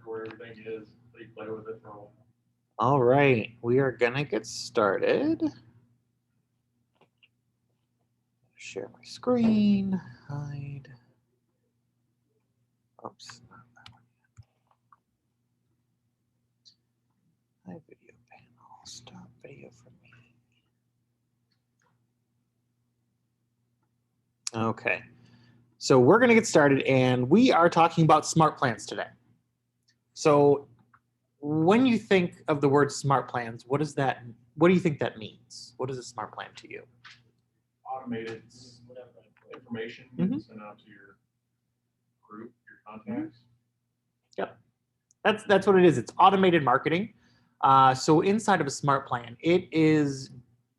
where everything is, so you play with it for a while. All right, we are gonna get started. Share my screen, hide. Oops, not that one yet. Hide video panel, stop video for me. Okay, so we're gonna get started and we are talking about smart plans today. So when you think of the word smart plans, what do you think that means? What is a smart plan to you? Automated information you can send out to your group, your contacts. Yep, that's what it is. It's automated marketing. So inside of a smart plan,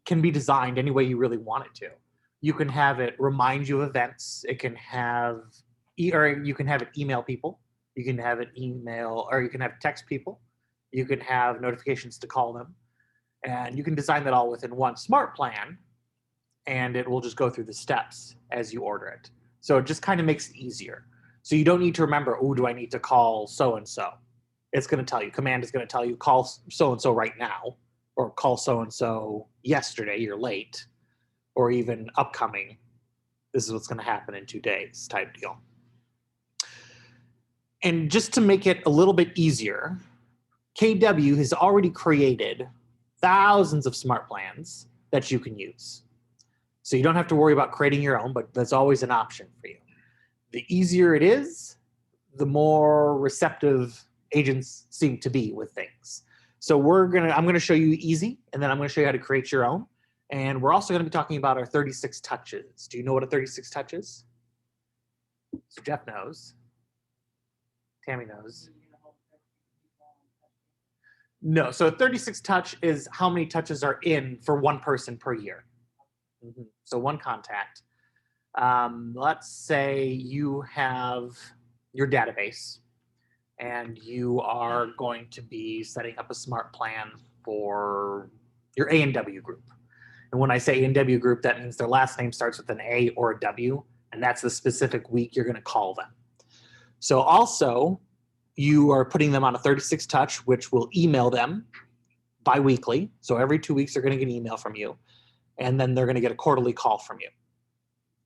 can be designed any way you really want it to. You can have it remind you of events. It can have, or you can have it email people. You can have it email, or you can have text people. You can have notifications to call them, and you can design that all within one smart plan, and it will just go through the steps as you order it. So it just kind of makes it easier. So you don't need to remember, oh, do I need to call so-and-so? It's going to tell you, command is going to tell you, call so-and-so right now, or call so-and-so yesterday, you're late, or even upcoming, this is what's going to happen in 2 days type deal. And just to make it a little bit easier, KW has already created thousands of smart plans that you can use. So you don't have to worry about creating your own, but that's always an option for you. The easier it is, the more receptive agents seem to be with things. So I'm gonna show you easy, and then I'm gonna show you how to create your own. And we're also gonna be talking about our 36 touches. Do you know what a 36 touch is? So Jeff knows. Tammy knows. No, so 36 touch is how many touches are in for one person per year. So one contact. Let's say you have your database and you are going to be setting up a smart plan for your A&W group. And when I say A&W group, that means their last name starts with an A or a W, and that's the specific week you're going to call them. So also, you are putting them on a 36 touch, which will email them bi-weekly. So every 2 weeks, they're going to get an email from you. And then they're going to get a quarterly call from you.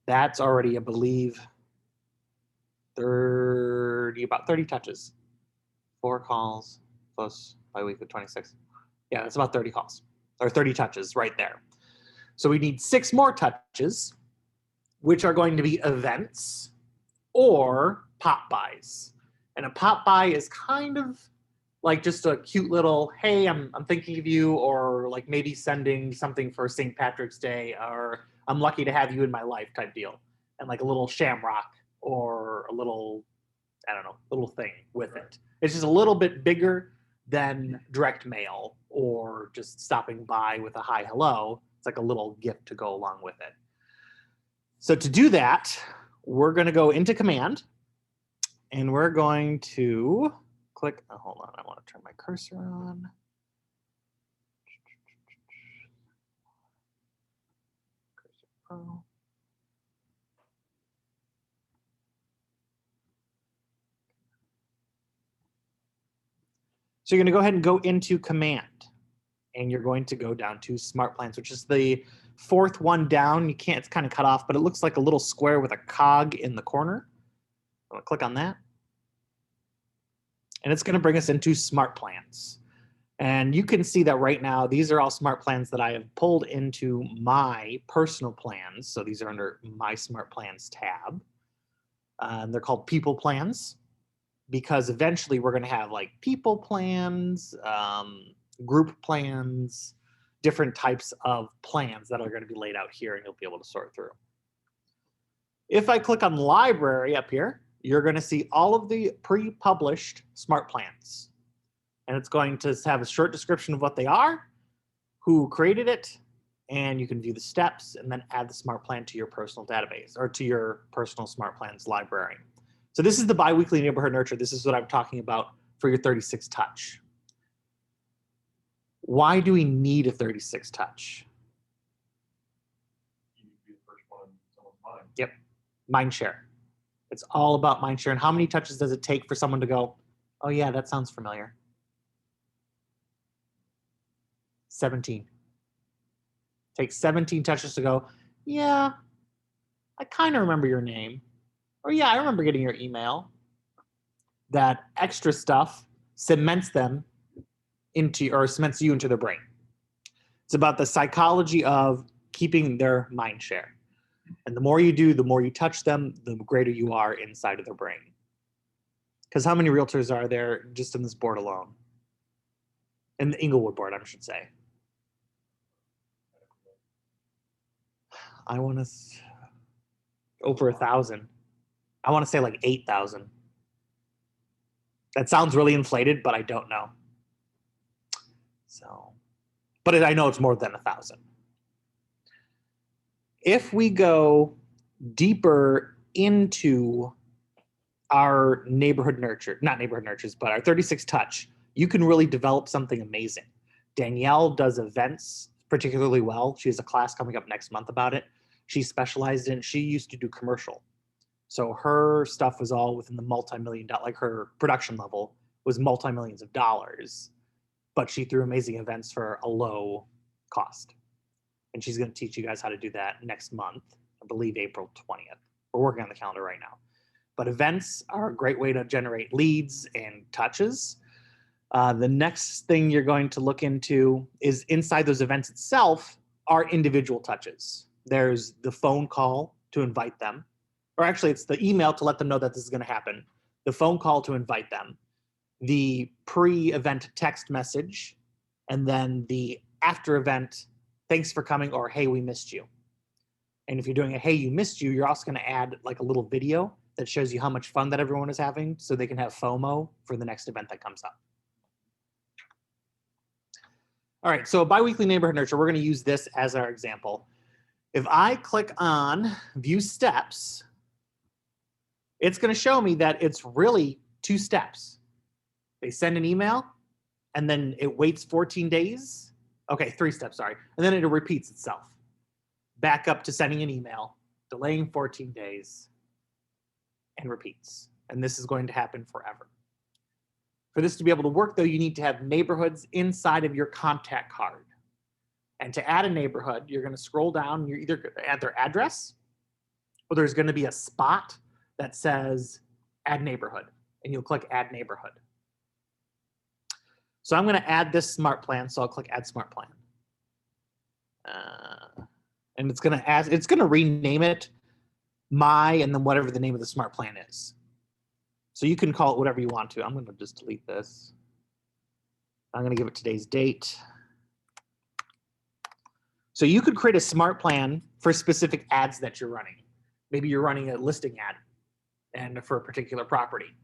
That's already, I believe, about 30 touches. 4 calls plus bi-weekly 26. Yeah, that's about 30 calls, or 30 touches right there. So we need 6 more touches, which are going to be events or pop buys. And a pop buy is kind of like just a cute little, hey, I'm thinking of you, or like maybe sending something for St. Patrick's Day, or I'm lucky to have you in my life type deal. And like a little shamrock or a little, I don't know, little thing with it. It's just a little bit bigger than direct mail or just stopping by with a hi, hello. It's like a little gift to go along with it. So to do that, we're going to go into command. And we're going to click, hold on, I want to turn my cursor on. Cursor Pro. So you're going to go ahead and go into command. And you're going to go down to Smart Plans, which is the 4th one down. You can't, it's kind of cut off, but it looks like a little square with a cog in the corner. I'm going to click on that. And it's going to bring us into Smart Plans. And you can see that right now, these are all Smart Plans that I have pulled into my personal plans. So these are under my Smart Plans tab. They're called People Plans, because eventually we're going to have like People Plans, group plans, different types of plans that are going to be laid out here, and you'll be able to sort through. If I click on Library up here, you're going to see all of the pre-published smart plans. And it's going to have a short description of what they are, who created it, and you can view the steps and then add the smart plan to your personal database or to your personal smart plans library. So this is the biweekly neighborhood nurture. This is what I'm talking about for your 36 touch. Why do we need a 36 touch? You need to be the first one in someone's mind. Yep, mind share. It's all about mind share. And how many touches does it take for someone to go, Oh yeah, that sounds familiar. 17. Takes 17 touches to go, yeah, I kind of remember your name. Or yeah, I remember getting your email. That extra stuff cements them cements you into their brain. It's about the psychology of keeping their mind share. And the more you do, the more you touch them, the greater you are inside of their brain. Because how many realtors are there just in this board alone? In the Inglewood board, I should say. I want to over 1,000. I want to say like 8,000. That sounds really inflated, but I don't know. So, but I know it's more than 1,000. If we go deeper into our neighborhood nurture, not neighborhood nurtures, but our 36 touch, you can really develop something amazing. Danielle does events particularly well. She has a class coming up next month about it. She specialized in, she used to do commercial. So her stuff was all within the multi-million dollar, like her production level was multi-millions of dollars, but she threw amazing events for a low cost. And she's going to teach you guys how to do that next month, I believe April 20th. We're working on the calendar right now. But events are a great way to generate leads and touches. The next thing you're going to look into is inside those events itself are individual touches. There's the phone call to invite them, or actually it's the email to let them know that this is going to happen, the phone call to invite them, the pre-event text message, and then the after-event thanks for coming or hey, we missed you. And if you're doing a hey, you missed you, you're also going to add like a little video that shows you how much fun that everyone is having so they can have FOMO for the next event that comes up. All right, so biweekly neighborhood nurture, we're going to use this as our example. If I click on view steps, it's going to show me that it's really 2 steps. They send an email and then it waits 14 days. Okay, 3 steps, sorry. And then it repeats itself. Back up to sending an email, delaying 14 days, and repeats. And this is going to happen forever. For this to be able to work, though, you need to have neighborhoods inside of your contact card. And to add a neighborhood, you're going to scroll down. You're either going to add their address, or there's going to be a spot that says Add Neighborhood, and you'll click Add Neighborhood. So I'm going to add this smart plan, so I'll click Add Smart Plan. And it's going to rename it my and then whatever the name of the smart plan is. So you can call it whatever you want to. I'm going to just delete this. I'm going to give it today's date. So you could create a smart plan for specific ads that you're running. Maybe you're running a listing ad and for a particular property.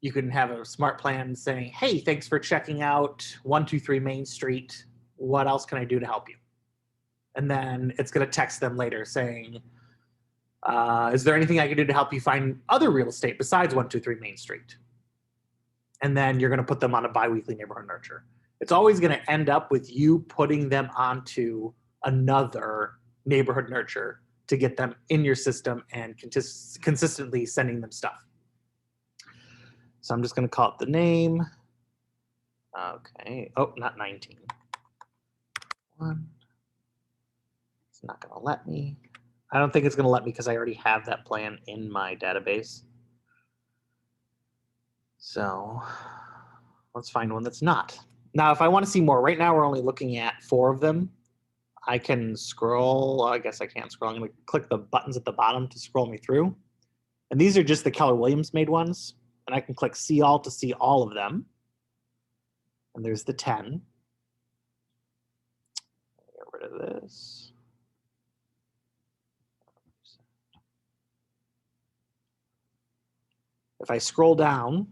You can have a smart plan saying, hey, thanks for checking out 123 Main Street. What else can I do to help you? And then it's going to text them later saying, is there anything I can do to help you find other real estate besides 123 Main Street? And then you're going to put them on a biweekly neighborhood nurture. It's always going to end up with you putting them onto another neighborhood nurture to get them in your system and consistently sending them stuff. So I'm just going to call it the name. Okay. Oh, not 19. It's not going to let me. I don't think it's going to let me because I already have that plan in my database. So let's find one that's not. Now, if I want to see more, right now we're only looking at 4 of them. I can scroll. I guess I can't scroll. I'm going to click the buttons at the bottom to scroll me through. And these are just the Keller Williams made ones. And I can click See All to see all of them. And there's the 10. Get rid of this. If I scroll down,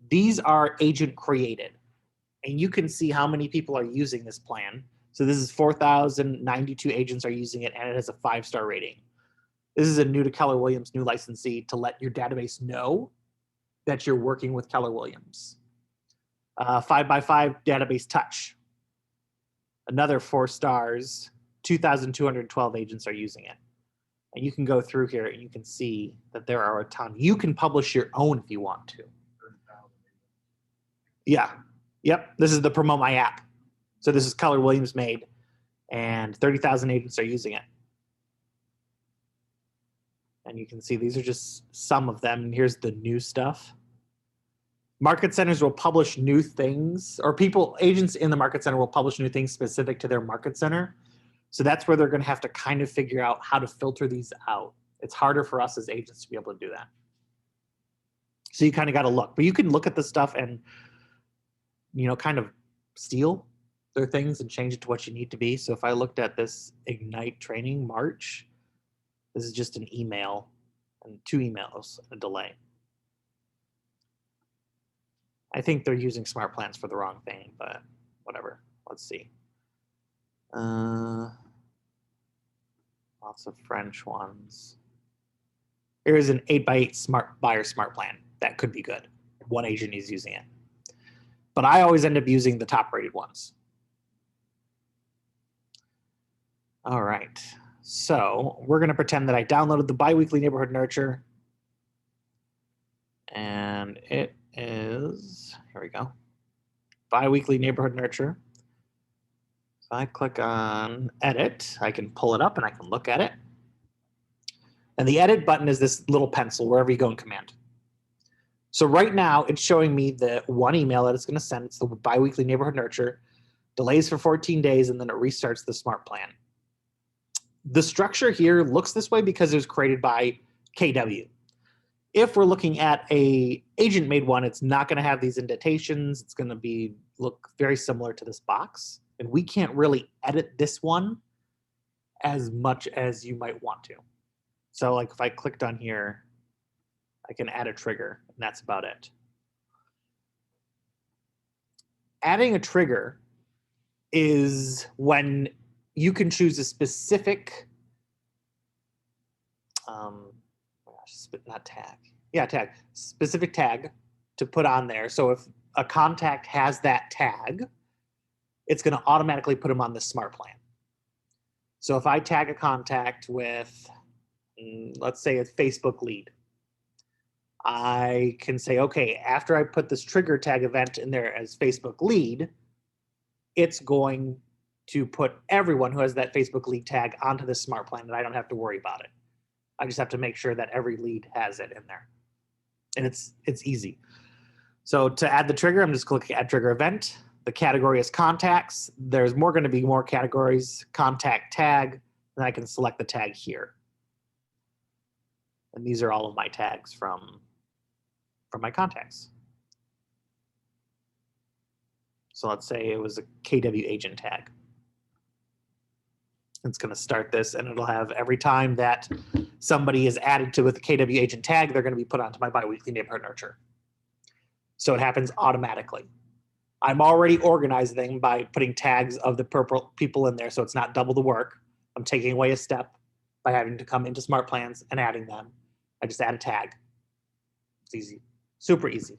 these are agent created. And you can see how many people are using this plan. So this is 4,092 agents are using it, and it has a 5-star rating. This is a new to Keller Williams, new licensee to let your database know that you're working with Keller Williams. 5x5 database touch. Another 4 stars, 2,212 agents are using it. And you can go through here and you can see that there are a ton. You can publish your own if you want to. Yeah. Yep. This is the Promote My App. So this is Keller Williams made, and 30,000 agents are using it. And you can see these are just some of them. And here's the new stuff. Market centers will publish new things, or agents in the market center will publish new things specific to their market center. So that's where they're going to have to kind of figure out how to filter these out. It's harder for us as agents to be able to do that. So you kind of got to look, but you can look at the stuff and, kind of steal their things and change it to what you need to be. So if I looked at this Ignite training March, this is just an email and 2 emails, a delay. I think they're using Smartplans for the wrong thing, but whatever. Let's see. Lots of French ones. Here's an 8x8 smart buyer smart plan. That could be good. One agent is using it. But I always end up using the top rated ones. All right. So we're going to pretend that I downloaded the biweekly neighborhood nurture. And it is, here we go, biweekly neighborhood nurture. If I click on edit, I can pull it up and I can look at it. And the edit button is this little pencil wherever you go in command. So right now it's showing me the one email that it's going to send. It's the biweekly neighborhood nurture, delays for 14 days, and then it restarts the smart plan. The structure here looks this way because it was created by KW. If we're looking at a agent-made one, it's not going to have these indentations. It's going to look very similar to this box. And we can't really edit this one as much as you might want to. So like if I clicked on here, I can add a trigger, and that's about it. Adding a trigger is when you can choose a specific, not tag. Yeah, tag. Specific tag to put on there. So if a contact has that tag, it's going to automatically put them on the smart plan. So if I tag a contact with, let's say a Facebook lead, I can say, okay, after I put this trigger tag event in there as Facebook lead, it's going to put everyone who has that Facebook lead tag onto the smart plan, and I don't have to worry about it. I just have to make sure that every lead has it in there. And it's easy. So to add the trigger, I'm just clicking add trigger event. The category is contacts. There's going to be more categories, contact tag, and I can select the tag here. And these are all of my tags from my contacts. So let's say it was a KW agent tag. It's going to start this, and it'll have every time that somebody is added to with the KW agent tag, they're going to be put onto my biweekly neighborhood nurture. So it happens automatically. I'm already organizing them by putting tags of the purple people in there, so it's not double the work. I'm taking away a step by having to come into Smartplans and adding them. I just add a tag. It's easy, super easy.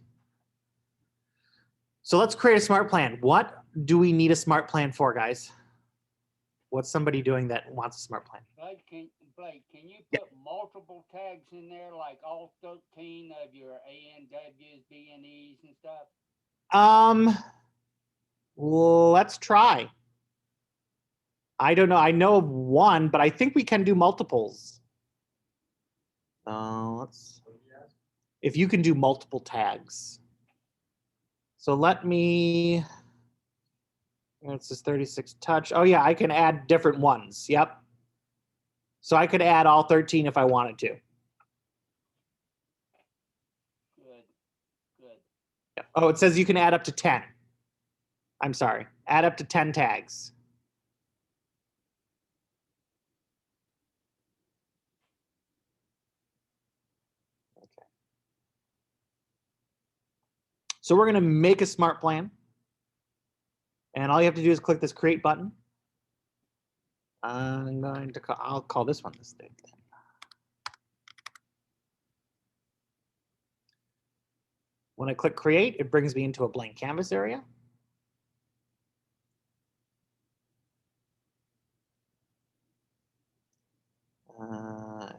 So let's create a smart plan. What do we need a smart plan for, guys? What's somebody doing that wants a smart plan? Blake, can you put multiple tags in there, like all 13 of your ANWs, BNEs, and stuff? Let's try. I don't know. I know of one, but I think we can do multiples. If you can do multiple tags. So let me. It's this 36 touch. Oh yeah, I can add different ones. Yep. So I could add all 13 if I wanted to. Good. Yep. Oh, it says you can add up to 10. I'm sorry. Add up to 10 tags. Okay. So we're going to make a smart plan. And all you have to do is click this create button. I'll call this one this thing. When I click create, it brings me into a blank canvas area.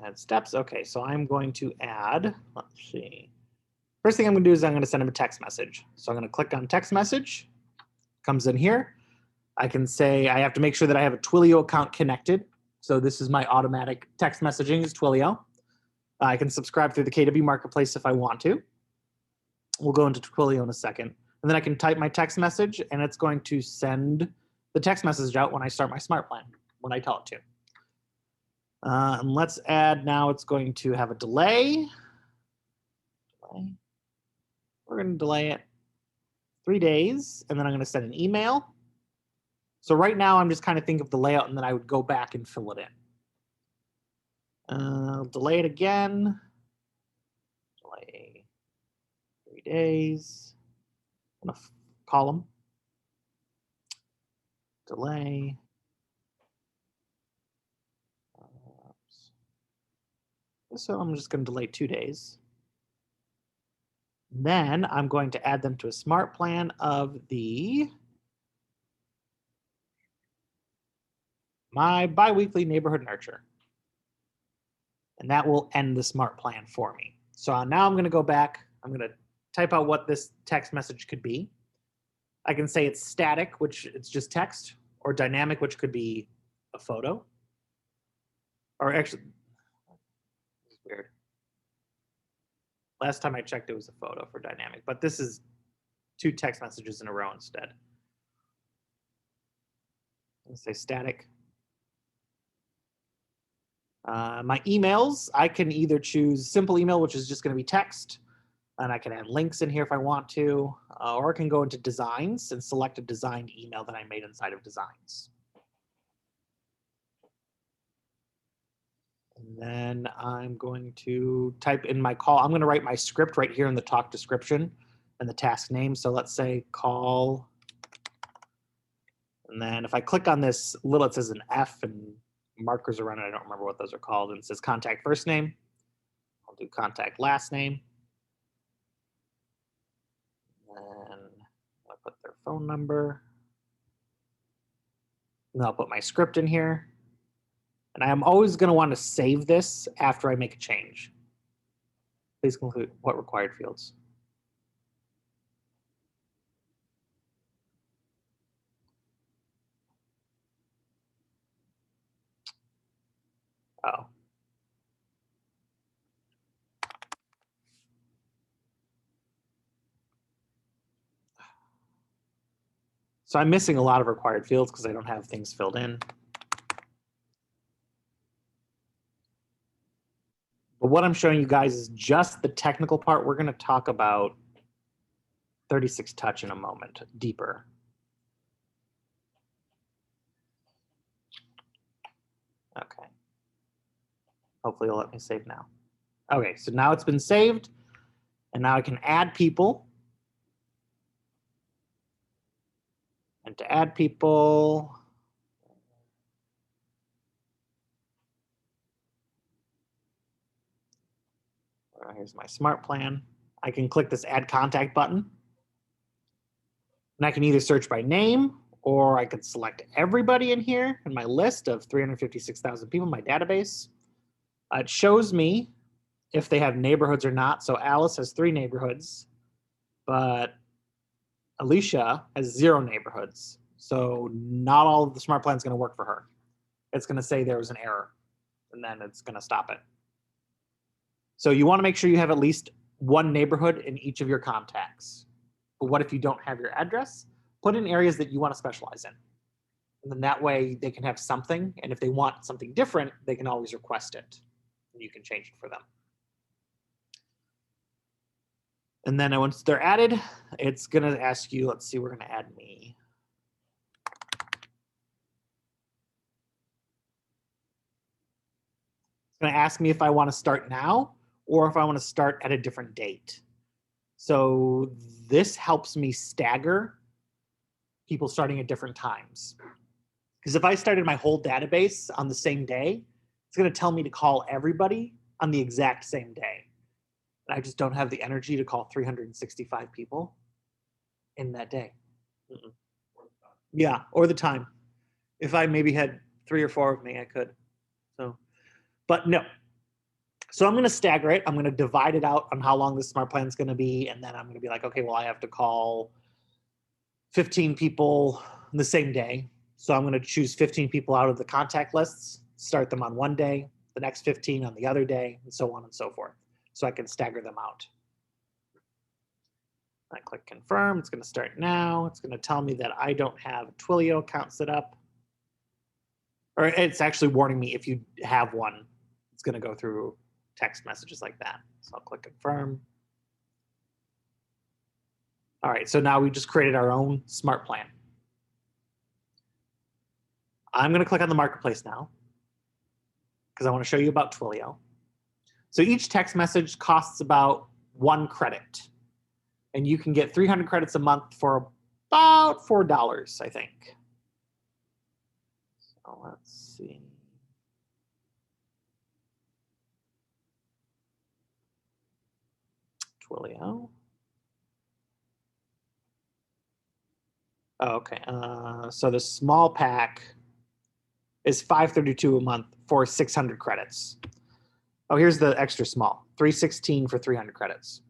Add steps. Okay, so I'm going to add, let's see, First thing I'm gonna do is I'm gonna send them a text message. So I'm gonna click on text message, comes in here. I can say I have to make sure that I have a Twilio account connected. So this is my automatic text messaging is Twilio. I can subscribe through the KW Marketplace if I want to. We'll go into Twilio in a second. And then I can type my text message and it's going to send the text message out when I start my smart plan, when I tell it to. And let's add now it's going to have a delay. We're going to delay it 3 days and then I'm going to send an email. So right now I'm just kind of thinking of the layout and then I would go back and fill it in. Delay it again. Delay 3 days. I'm gonna call them. Delay. So I'm just going to delay 2 days. Then I'm going to add them to a smart plan of my biweekly neighborhood nurture. And that will end the smart plan for me. So now I'm going to go back. I'm going to type out what this text message could be. I can say it's static, which it's just text, or dynamic, which could be a photo. Or actually, this is weird. Last time I checked, it was a photo for dynamic, but this is 2 text messages in a row instead. Let's say static. My emails, I can either choose simple email, which is just going to be text, and I can add links in here if I want to, or I can go into designs and select a designed email that I made inside of designs. And then I'm going to type in my call. I'm going to write my script right here in the talk description and the task name. So let's say call. And then if I click on this little, it says an F and markers around it. I don't remember what those are called. And it says contact first name. I'll do contact last name. And I'll put their phone number. And I'll put my script in here. And I am always going to want to save this after I make a change. Please conclude what required fields. Oh. So I'm missing a lot of required fields because I don't have things filled in. But what I'm showing you guys is just the technical part. We're going to talk about 36 touch in a moment, deeper. Okay. Hopefully it'll let me save now. Okay, so now it's been saved. And now I can add people. And to add people, here's my smart plan. I can click this add contact button. And I can either search by name or I could select everybody in here in my list of 356,000 people in my database. It shows me if they have neighborhoods or not. So Alice has 3 neighborhoods, but Alicia has 0 neighborhoods. So not all of the smart plan is going to work for her. It's going to say there was an error, and then it's going to stop it. So you want to make sure you have at least 1 neighborhood in each of your contacts. But what if you don't have your address? Put in areas that you want to specialize in. And then that way they can have something. And if they want something different, they can always request it. And you can change it for them. And then once they're added, it's going to ask you, let's see, we're going to add me. It's going to ask me if I want to start now or if I want to start at a different date. So this helps me stagger people starting at different times. Because if I started my whole database on the same day, it's going to tell me to call everybody on the exact same day. And I just don't have the energy to call 365 people in that day. Yeah, or the time. If I maybe had 3 or 4 of me, I could. So, but no. So I'm going to stagger it. I'm going to divide it out on how long the smart plan is going to be. And then I'm going to be like, okay, well, I have to call 15 people the same day. So I'm going to choose 15 people out of the contact lists, start them on one day, the next 15 on the other day, and so on and so forth. So I can stagger them out. I click confirm. It's going to start now. It's going to tell me that I don't have a Twilio account set up. Or it's actually warning me if you have one, it's going to go through text messages like that. So I'll click confirm. All right, so now we just created our own smart plan. I'm going to click on the marketplace now because I want to show you about Twilio. So each text message costs about 1 credit. And you can get 300 credits a month for about $4, I think. So let's see. Twilio. Oh, okay, so the small pack is $532 a month for 600 credits. Oh, here's the extra small, $316 for 300 credits.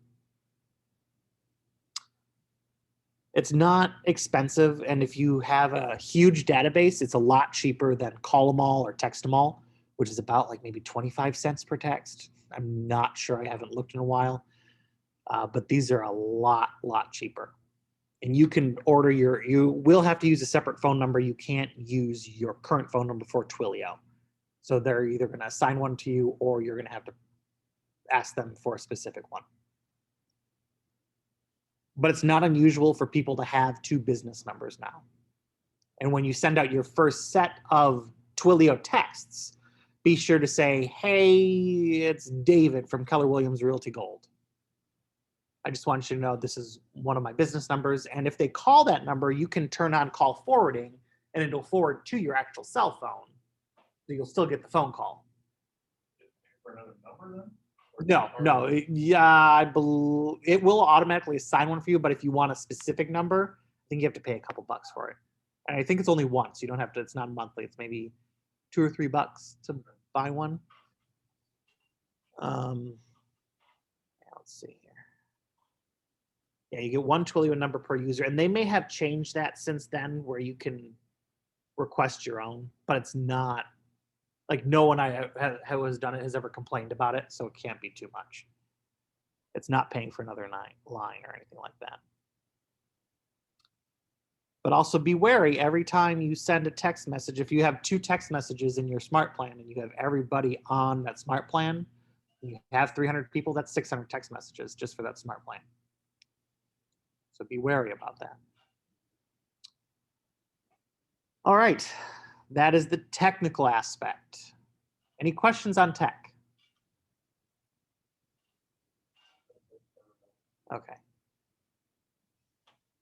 It's not expensive, and if you have a huge database, it's a lot cheaper than Call 'em All or Text 'em All, which is about like maybe 25 cents per text. I'm not sure, I haven't looked in a while, but these are a lot cheaper. And you can order you will have to use a separate phone number. You can't use your current phone number for Twilio. So they're either going to assign one to you or you're going to have to ask them for a specific one. But it's not unusual for people to have 2 business numbers now. And when you send out your first set of Twilio texts, be sure to say, hey, it's David from Keller Williams Realty Gold. I just want you to know this is one of my business numbers. And if they call that number, you can turn on call forwarding and it'll forward to your actual cell phone. So you'll still get the phone call. For another number then? No. It will automatically assign one for you, but if you want a specific number, I think you have to pay a couple bucks for it. And I think it's only once. You don't have to, it's not monthly. It's maybe $2 or $3 to buy one. Let's see here. Yeah, you get 1 Twilio number per user, and they may have changed that since then where you can request your own, but it's not like no one who has done it has ever complained about it, so it can't be too much. It's not paying for another line or anything like that. But also be wary every time you send a text message. If you have 2 text messages in your smart plan and you have everybody on that smart plan, you have 300 people, that's 600 text messages just for that smart plan. So be wary about that. All right, that is the technical aspect. Any questions on tech? Okay.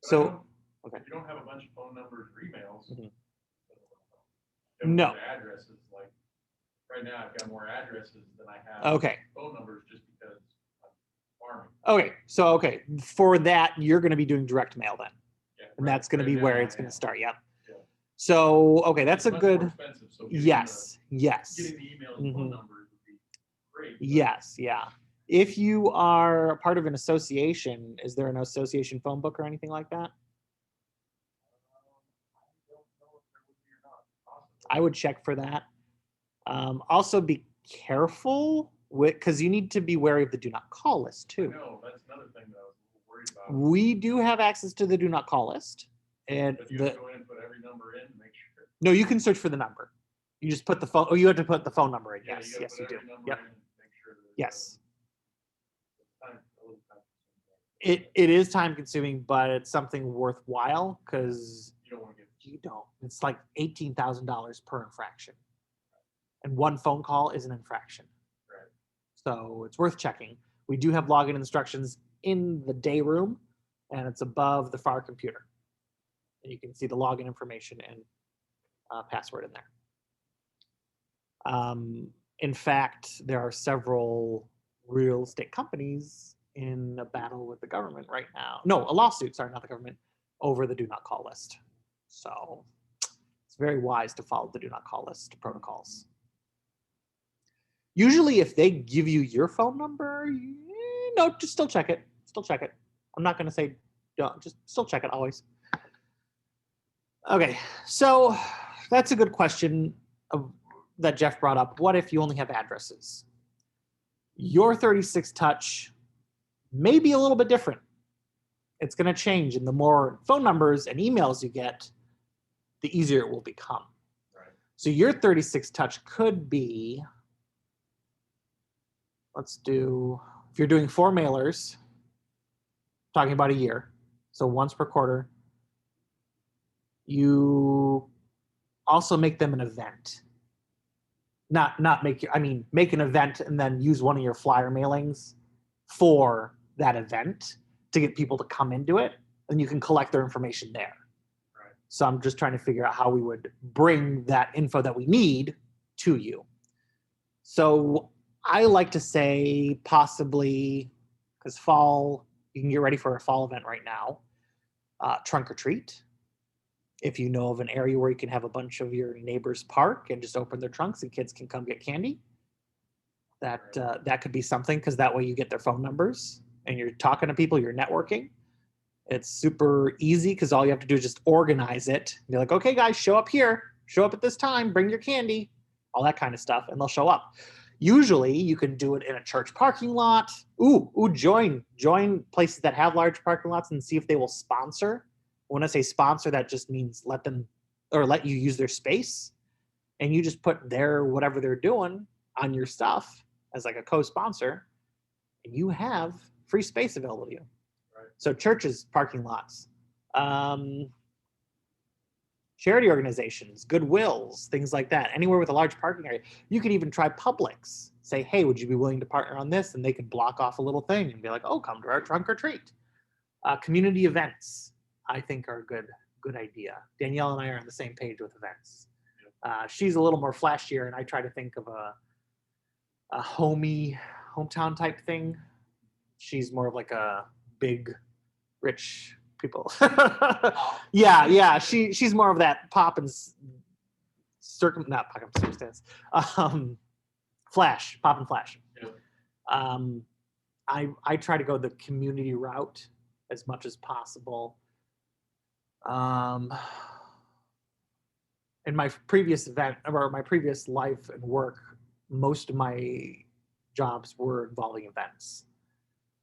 So, okay. If you don't have a bunch of phone numbers or emails, No. addresses, like right now I've got more addresses than I have phone numbers just because I'm farming. Okay, for that, you're going to be doing direct mail then. Yeah, and that's going to be where it's going to start. Yep. Yeah. So, okay, that's it's a good. More expensive, so yes. Getting the emails and phone numbers would be great. Yes. Yeah. If you are part of an association, is there an association phone book or anything like that? I would check for that. Also be careful because you need to be wary of the do not call list too. No, that's another thing that I was a little worried about. We do have access to the do not call list. And but you have to go in and put every number in and make sure. No, you can search for the number. You just put the phone, you have to put the phone number in. Yeah, yes, you do. Yep. Sure yes. It is time consuming, but it's something worthwhile because you don't. It's like $18,000 per infraction. And 1 phone call is an infraction. Right. So it's worth checking. We do have login instructions in the day room, and it's above the far computer. And you can see the login information and password in there. In fact, there are several real estate companies in a battle with the government right now. No, a lawsuit, sorry, not the government, over the do not call list. So it's very wise to follow the do not call list protocols. Usually if they give you your phone number, no, just still check it. Still check it. I'm not going to say don't, just still check it always. Okay, so that's a good question that Jeff brought up. What if you only have addresses? Your 36 touch may be a little bit different. It's going to change, and the more phone numbers and emails you get, the easier it will become. Right. So your 36 touch could be, let's do, if you're doing 4 mailers, talking about a year, so once per quarter, you also make them an event. Not make, I mean, make an event and then use one of your flyer mailings for that event to get people to come into it, and you can collect their information there. Right. So I'm just trying to figure out how we would bring that info that we need to you. So I like to say possibly, because fall, you can get ready for a fall event right now, trunk or treat. If you know of an area where you can have a bunch of your neighbors park and just open their trunks and kids can come get candy, that could be something, because that way you get their phone numbers and you're talking to people, you're networking. It's super easy because all you have to do is just organize it. Be like, okay, guys, show up here, show up at this time, bring your candy, all that kind of stuff, and they'll show up. Usually you can do it in a church parking lot. Join places that have large parking lots and see if they will sponsor. When I say sponsor, that just means let you use their space, and you just put their whatever they're doing on your stuff as like a co-sponsor, and you have free space available to you. Right. So churches, parking lots, charity organizations, Goodwills, things like that. Anywhere with a large parking area. You could even try Publix. Say, hey, would you be willing to partner on this? And they could block off a little thing and be like, oh, come to our trunk or treat. Community events, I think, are a good idea. Danielle and I are on the same page with events. She's a little more flashier, and I try to think of a hometown type thing. She's more of like a big, rich people. Yeah. She's more of that pop and circumstance. Flash, pop and flash. Yeah. I try to go the community route as much as possible. In my previous event, or my previous life and work, most of my jobs were involving events.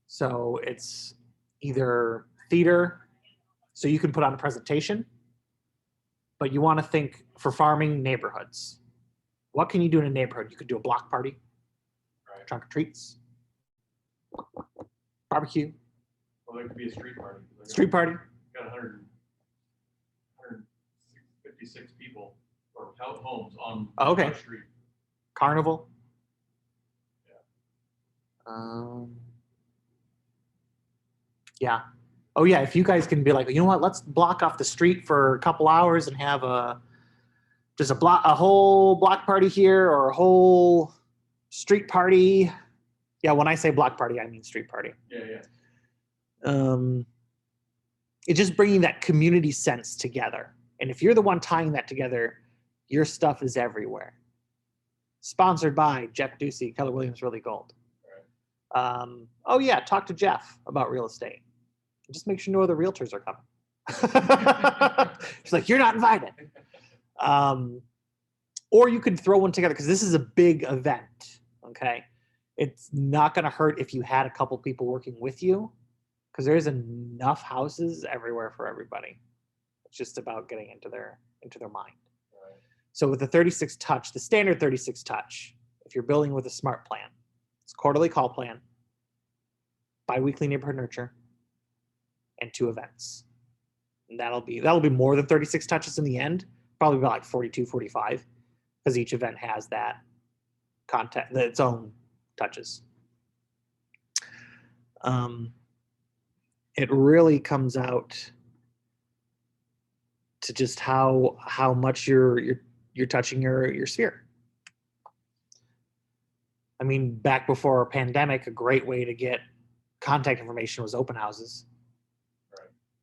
So it's either theater, so you can put on a presentation, but you want to think for farming neighborhoods. What can you do in a neighborhood? You could do a block party, Right. trunk or treats, barbecue, Well, there could be a street party. street party. Got 156 people or homes on Okay. one street. Carnival. Yeah. Oh yeah. If you guys can be like, you know what, let's block off the street for a couple hours and have a whole block party here, or a whole street party. Yeah. When I say block party, I mean street party. Yeah. It's just bringing that community sense together. And if you're the one tying that together, your stuff is everywhere. Sponsored by Jeff Ducey, Keller Williams Really Gold. Oh yeah, talk to Jeff about real estate. Just make sure no other realtors are coming. She's like, you're not invited. Or you could throw one together, because this is a big event. Okay, it's not going to hurt if you had a couple people working with you, because there's enough houses everywhere for everybody. It's just about getting into their mind. Right. So with the 36 touch, the standard 36 touch, if you're building with a Smartplan, it's quarterly call plan, biweekly neighborhood nurture, and 2 events. And that'll be more than 36 touches in the end, probably about like 42, 45, because each event has that content, its own touches. It really comes out to just how much you're touching your sphere. I mean, back before a pandemic, a great way to get contact information was open houses.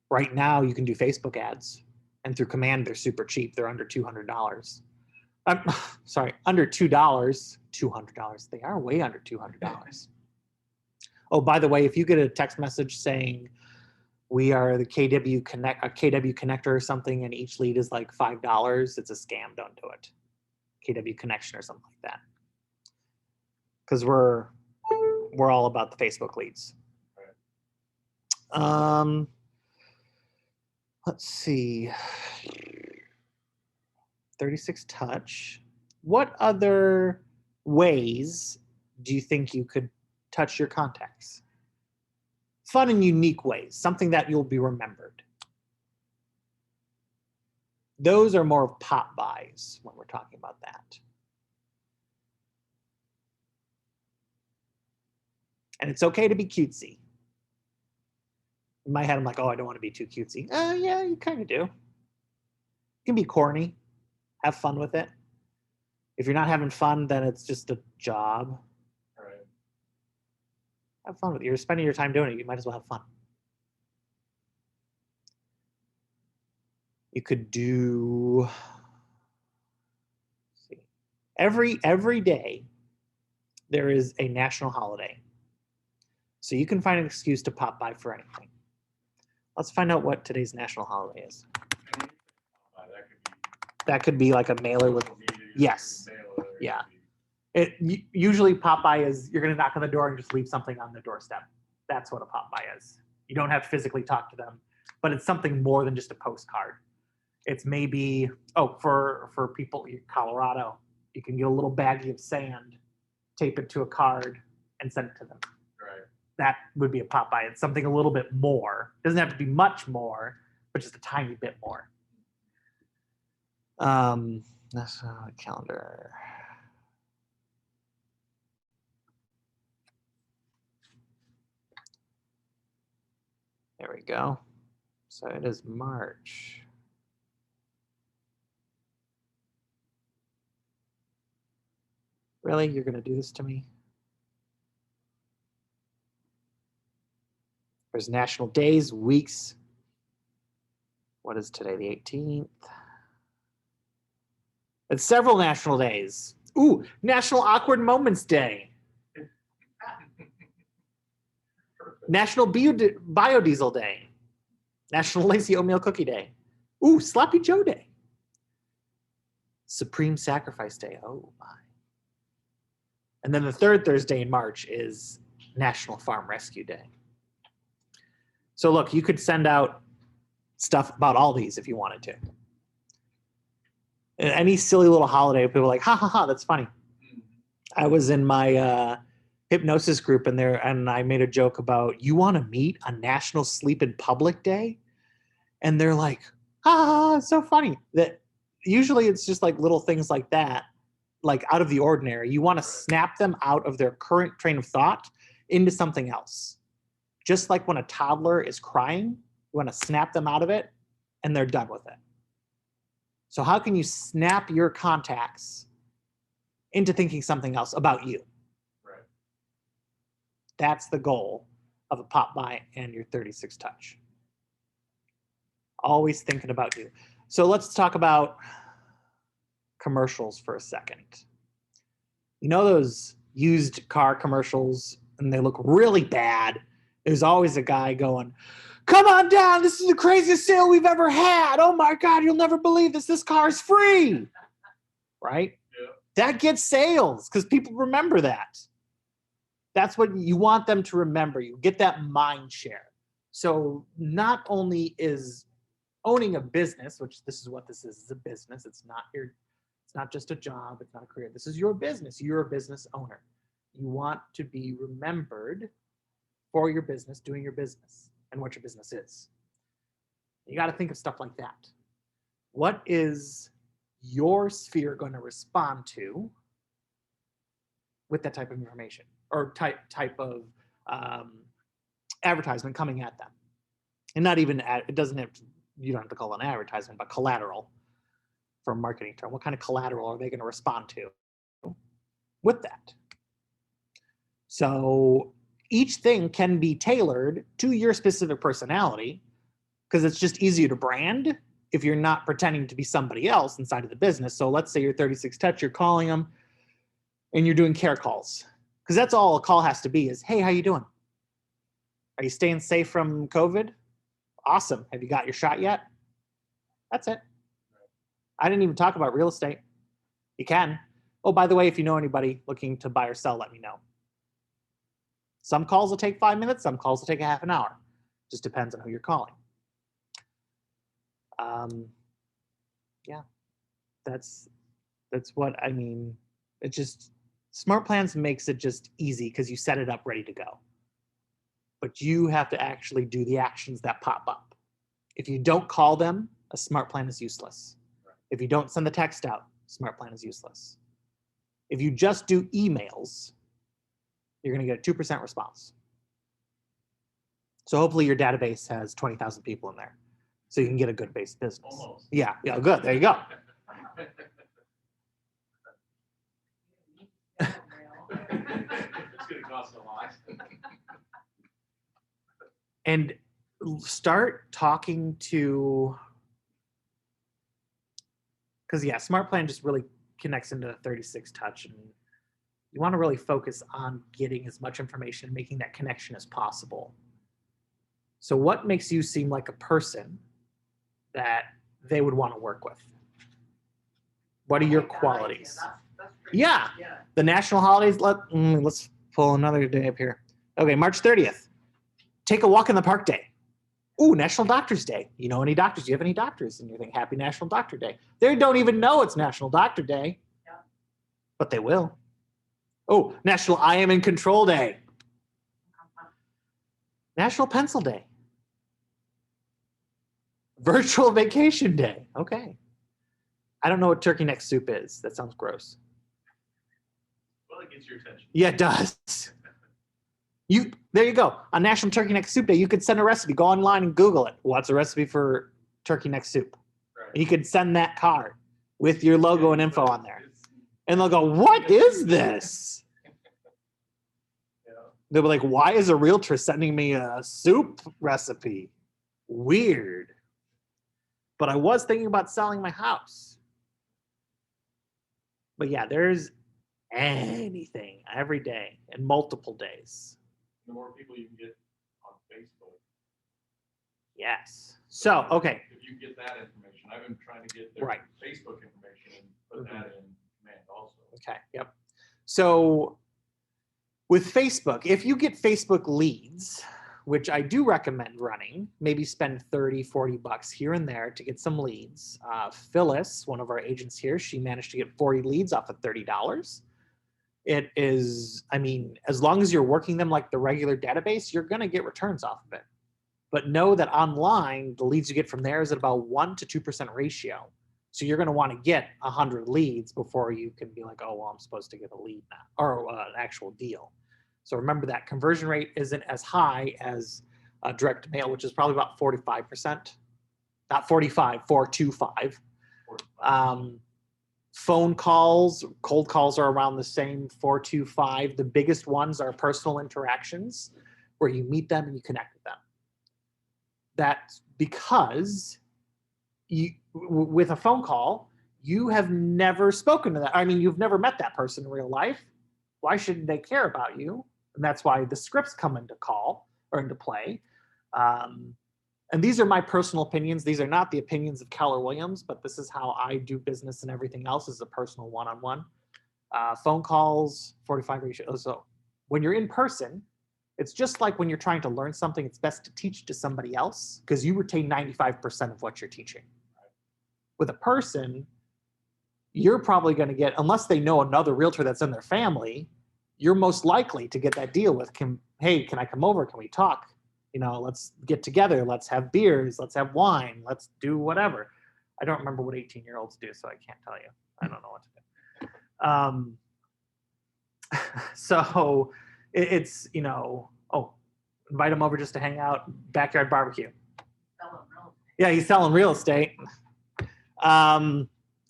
Right now, you can do Facebook ads, and through command, they're super cheap. They're under $200. Sorry, under $2 $200. They are way under $200. Oh, by the way, if you get a text message saying we are the KW Connect, a KW connector or something, and each lead is like $5, it's a scam. Don't do it. KW connection or something like that. Because we're all about the Facebook leads. Let's see. 36 touch. What other ways do you think you could touch your contacts? Fun and unique ways, something that you'll be remembered. Those are more of pop buys when we're talking about that. And it's okay to be cutesy. In my head, I'm like, oh, I don't want to be too cutesy. Yeah, you kind of do. You can be corny. Have fun with it. If you're not having fun, then it's just a job. Right. Have fun with it. You're spending your time doing it. You might as well have fun. You could do, let's see, every day there is a national holiday. So you can find an excuse to pop by for anything. Let's find out what today's national holiday is. That could be like a mailer with, yes, yeah. Usually pop-by is you're going to knock on the door and just leave something on the doorstep. That's what a pop-by is. You don't have to physically talk to them, but it's something more than just a postcard. It's maybe, oh, for people in Colorado, you can get a little baggie of sand, tape it to a card, and send it to them. Right. That would be a pop-by. It's something a little bit more. Doesn't have to be much more, but just a tiny bit more. That's a calendar. There we go. So it is March. Really? You're going to do this to me? There's national days, weeks. What is today? The 18th. It's several national days. Ooh, National Awkward Moments Day. National Biodiesel Day. National Lazy Oatmeal Cookie Day. Ooh, Sloppy Joe Day. Supreme Sacrifice Day. Oh my. And then the third Thursday in March is National Farm Rescue Day. So look, you could send out stuff about all these if you wanted to. Any silly little holiday, people are like, ha ha ha, that's funny. I was in my hypnosis group and I made a joke about, you want to meet on National Sleep in Public Day? And they're like, ha ha ha, it's so funny. That usually it's just like little things like that, like out of the ordinary. You want to snap them out of their current train of thought into something else. Just like when a toddler is crying, you want to snap them out of it and they're done with it. So how can you snap your contacts into thinking something else about you? Right. That's the goal of a pop-by and your 36 touch. Always thinking about you. So let's talk about commercials for a second. You know those used car commercials and they look really bad? There's always a guy going, come on down, this is the craziest sale we've ever had. Oh my God, you'll never believe this. This car is free, right? Yeah. That gets sales because people remember that. That's what you want them to remember. You get that mind share. So not only is owning a business, which this is what this is a business. It's not just a job. It's not a career. This is your business. You're a business owner. You want to be remembered for your business, doing your business, and what your business is. You got to think of stuff like that. What is your sphere going to respond to with that type of information or type of advertisement coming at them? And not even it doesn't have to, you don't have to call it an advertisement, but collateral for a marketing term. What kind of collateral are they going to respond to with that? So each thing can be tailored to your specific personality because it's just easier to brand if you're not pretending to be somebody else inside of the business. So let's say you're 36 Touch, you're calling them. and you're doing care calls. Because that's all a call has to be is, hey, how you doing? Are you staying safe from COVID? Awesome. Have you got your shot yet? That's it. I didn't even talk about real estate. You can. Oh, by the way, if you know anybody looking to buy or sell, let me know. Some calls will take 5 minutes. Some calls will take a half an hour. Just depends on who you're calling. Yeah, that's what I mean. It just, Smartplans makes it just easy because you set it up ready to go. But you have to actually do the actions that pop up. If you don't call them, a Smartplan is useless. If you don't send the text out, Smartplan is useless. If you just do emails, you're going to get a 2% response. So hopefully your database has 20,000 people in there, so you can get a good base business. Almost. Yeah, good. There you go. It's going to cost a lot. And start talking to, because yeah, Smartplan just really connects into 36 touch, and you want to really focus on getting as much information and making that connection as possible. So what makes you seem like a person that they would want to work with? What are your qualities? Yeah, the national holidays. Let's pull another day up here. Okay, March 30th. Take a walk in the park day. Ooh, National Doctors Day. You know any doctors? Do you have any doctors? And you think, happy National Doctor Day. They don't even know it's National Doctor Day. Yeah. But they will. Oh, National I Am in Control Day. National Pencil Day. Virtual Vacation Day. Okay. I don't know what turkey neck soup is. That sounds gross. Well, it gets your attention. Yeah, it does. There you go. On National Turkey Neck Soup Day, you could send a recipe. Go online and Google it. What's a recipe for turkey neck soup? Right. And you could send that card with your logo and info on there. And they'll go, what is this? Yeah. They'll be like, why is a realtor sending me a soup recipe? Weird. But I was thinking about selling my house. But yeah, there's anything every day and multiple days. The more people you can get on Facebook. Yes. So, okay. If you get that information, I've been trying to get their Right. Facebook information and put that in command also. Okay. Yep. So with Facebook, if you get Facebook leads, which I do recommend running, maybe spend 30, 40 bucks here and there to get some leads. Phyllis, one of our agents here, she managed to get 40 leads off of $30. It is, I mean, as long as you're working them like the regular database, you're going to get returns off of it. But know that online, the leads you get from there is at about 1 to 2% ratio. So you're going to want to get 100 leads before you can be like, oh, well, I'm supposed to get a lead now, or an actual deal. So remember that conversion rate isn't as high as direct mail, which is probably about 45%. Not 45, 425. Phone calls, cold calls are around the same, 425. The biggest ones are personal interactions, where you meet them and you connect with them. That's because with a phone call, you have never spoken to that. I mean, you've never met that person in real life. Why should they care about you? And that's why the scripts come into play. And these are my personal opinions. These are not the opinions of Keller Williams, but this is how I do business, and everything else is a personal one-on-one. Phone calls, 45 ratio. So when you're in person, it's just like when you're trying to learn something, it's best to teach to somebody else because you retain 95% of what you're teaching. With a person, you're probably going to get, unless they know another realtor that's in their family, you're most likely to get that deal with, hey, can I come over? Can we talk? You know, let's get together. Let's have beers. Let's have wine. Let's do whatever. I don't remember what 18-year-olds do, so I can't tell you. I don't know what to do. So it's, you know, invite them over just to hang out, backyard barbecue. Yeah, he's selling real estate.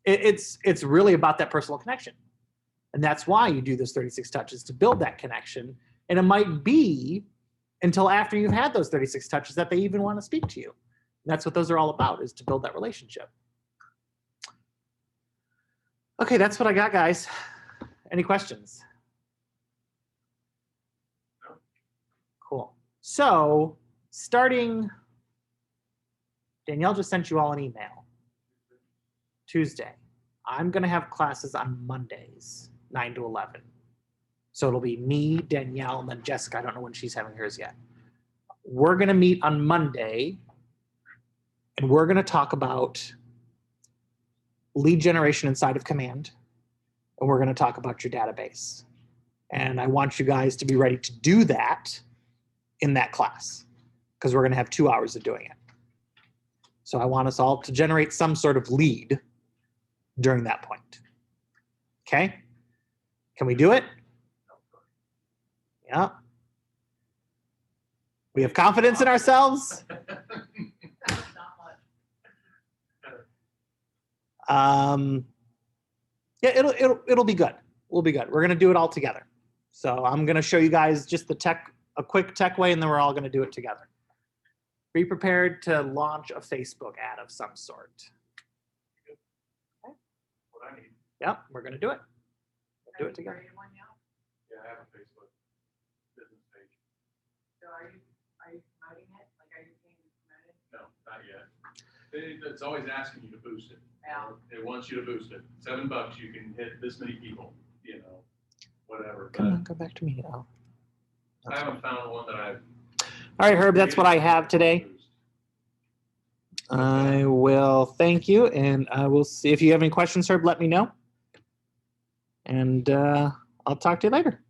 It's really about that personal connection. And that's why you do those 36 touches, to build that connection. And it might be until after you've had those 36 touches that they even want to speak to you. And that's what those are all about, is to build that relationship. Okay, that's what I got, guys. Any questions? No. Cool. So starting, Danielle just sent you all an email. Tuesday. I'm going to have classes on Mondays, 9 to 11. So it'll be me, Danielle, and then Jessica. I don't know when she's having hers yet. We're going to meet on Monday, and we're going to talk about lead generation inside of Command, and we're going to talk about your database. And I want you guys to be ready to do that in that class, because we're going to have 2 hours of doing it. So I want us all to generate some sort of lead during that point. Okay? Can we do it? Yeah. We have confidence in ourselves. Yeah, it'll be good. We'll be good. We're gonna do it all together. So I'm gonna show you guys just a quick tech way, and then we're all gonna do it together. Be prepared to launch a Facebook ad of some sort. What I need. Yep, we're gonna do it. We'll do it together. Yeah, I have a Facebook business page. So are you promoting it? Like, are you paying to promote it? No, not yet. It's always asking you to boost it. Yeah. It wants you to boost it. $7, you can hit this many people, you know, whatever. Come But on, go back to me now. I haven't found one that I've. All right, Herb, that's what I have today. I will thank you, and I will see if you have any questions, Herb, let me know. And I'll talk to you later.